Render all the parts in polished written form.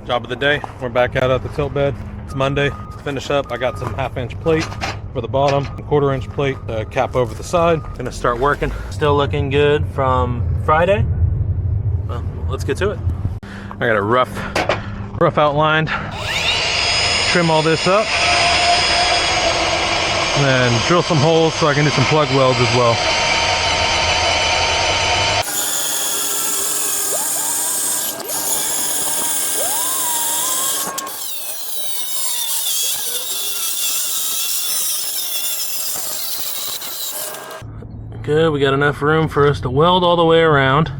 Job of the day, we're back out at the tilt bed. It's Monday. Let's finish up. I got some 1/2-inch plate for the bottom, a 1/4-inch plate cap over the side. Gonna start working. Still looking good from Friday. Well, let's get to it. I got a rough outline. Trim all this up. And then drill some holes so I can do some plug welds as well. Good, we got enough room for us to weld all the way around.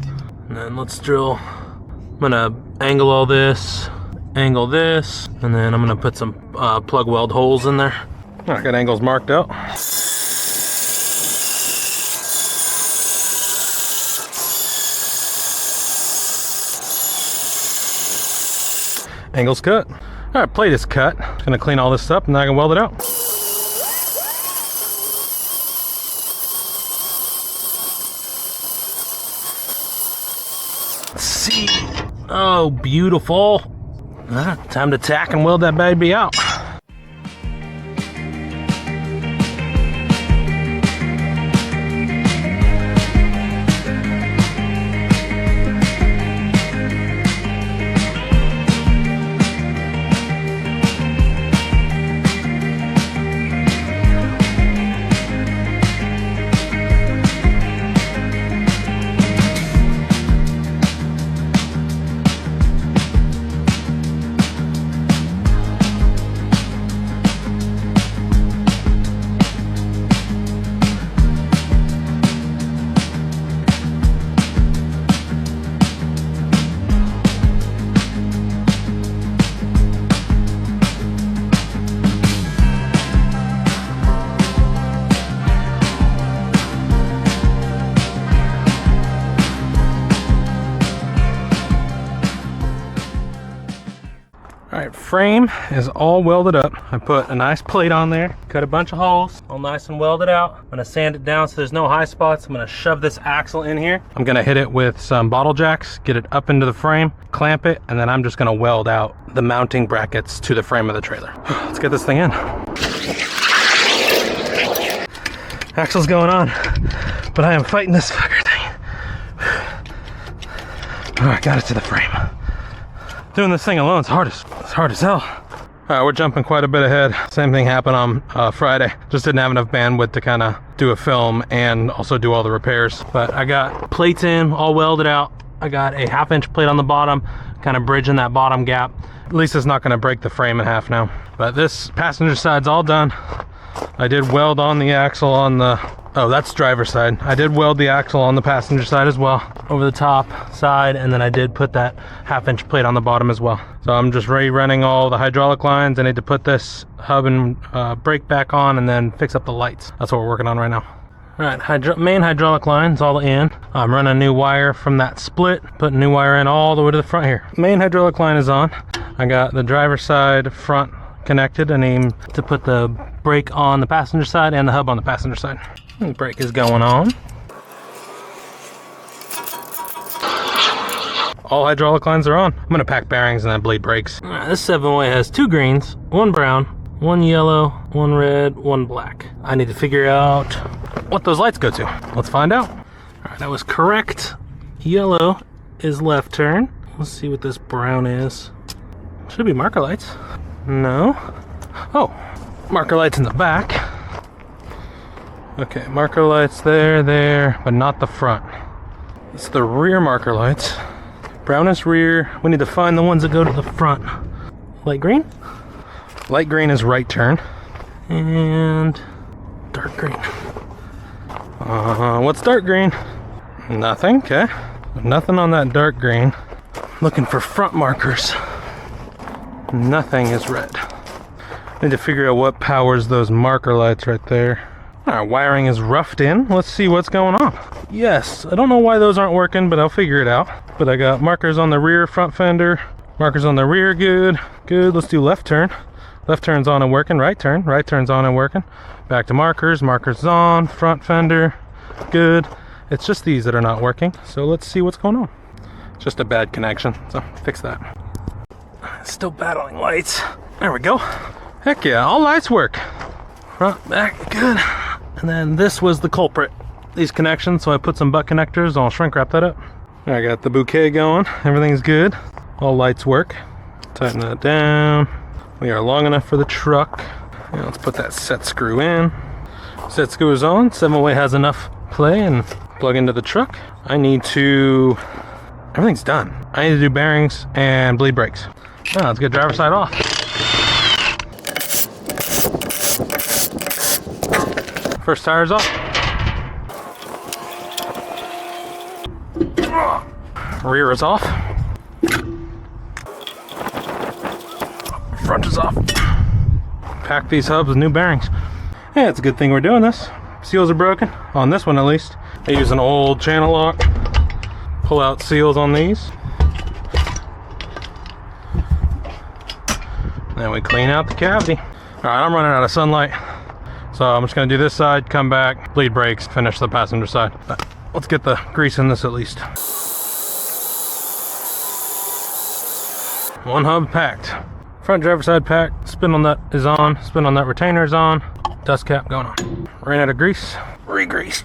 And then let's drill. I'm gonna angle all this, angle this, and then I'm gonna put some plug weld holes in there. I got angles marked out. Angles cut. All right, plate is cut. Gonna clean all this up and then I can weld it out. Let's see. Oh, beautiful. Time to tack and weld that baby out. Alright, frame is all welded up. I put a nice plate on there, cut a bunch of holes, all nice and welded out. I'm gonna sand it down so there's no high spots. I'm gonna shove this axle in here. I'm gonna hit it with some bottle jacks, get it up into the frame, clamp it, and then I'm just gonna weld out the mounting brackets to the frame of the trailer. Let's get this thing in. Axle's going on, but I am fighting this fucker thing. Alright, got it to the frame. Doing this thing alone is hard as hell. Alright, we're jumping quite a bit ahead. Same thing happened on Friday. Just didn't have enough bandwidth to kind of do a film and also do all the repairs. But I got plates in, all welded out. I got a 1/2-inch plate on the bottom, kind of bridging that bottom gap. At least it's not going to break the frame in half now. But this passenger side's all done. I did weld on the axle on the, oh, that's driver's side. I did weld the axle on the passenger side as well, over the top side, and then I did put that 1/2-inch plate on the bottom as well. So I'm just rerunning all the hydraulic lines. I need to put this hub and brake back on and then fix up the lights. That's what we're working on right now. All right, main hydraulic line's all in. I'm running new wire from that split, putting new wire in all the way to the front here. Main hydraulic line is on. I got the driver's side front connected. I need to put the brake on the passenger side and the hub on the passenger side. The brake is going on. All hydraulic lines are on. I'm gonna pack bearings and then bleed brakes. All right, this 7-way has 2 greens, 1 brown, 1 yellow, 1 red, 1 black. I need to figure out what those lights go to. Let's find out. All right, that was correct. Yellow is left turn. Let's see what this brown is. Should be marker lights. No. Oh, marker lights in the back. Okay, marker lights there, but not the front. It's the rear marker lights. Brown is rear. We need to find the ones that go to the front. Light green? Light green is right turn. And dark green. What's dark green? Nothing, okay. Nothing on that dark green. Looking for front markers. Nothing is red. Need to figure out what powers those marker lights right there. Our wiring is roughed in. Let's see what's going on. Yes, I don't know why those aren't working, but I'll figure it out. But I got markers on the rear front fender, markers on the rear, good. Let's do left turn. Left turn's on and working, right turn's on and working. Back to markers, markers on, front fender, good. It's just these that are not working, so let's see what's going on. Just a bad connection, so fix that. Still battling lights. There we go. Heck yeah, all lights work. Front, back, good. And then this was the culprit. These connections, so I put some butt connectors. I'll shrink wrap that up. I got the bouquet going. Everything's good. All lights work. Tighten that down. We are long enough for the truck. Now let's put that set screw in. Set screw is on. 7-way has enough play and plug into the truck. I need to... Everything's done. I need to do bearings and bleed brakes. Now let's get driver's side off. First tire's off. Rear is off. Front is off. Pack these hubs with new bearings. Yeah, it's a good thing we're doing this. Seals are broken, on this one at least. I use an old channel lock. Pull out seals on these. Then we clean out the cavity. All right, I'm running out of sunlight. So I'm just gonna do this side, come back, bleed brakes, finish the passenger side. But let's get the grease in this at least. One hub packed. Front driver side packed. Spindle nut is on. Spindle nut retainer is on. Dust cap going on. Ran out of grease. Re-grease.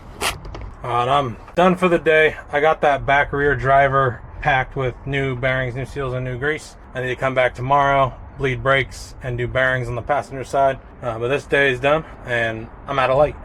Alright, I'm done for the day. I got that back rear driver packed with new bearings, new seals, and new grease. I need to come back tomorrow, bleed brakes, and do bearings on the passenger side. But this day is done, and I'm out of light.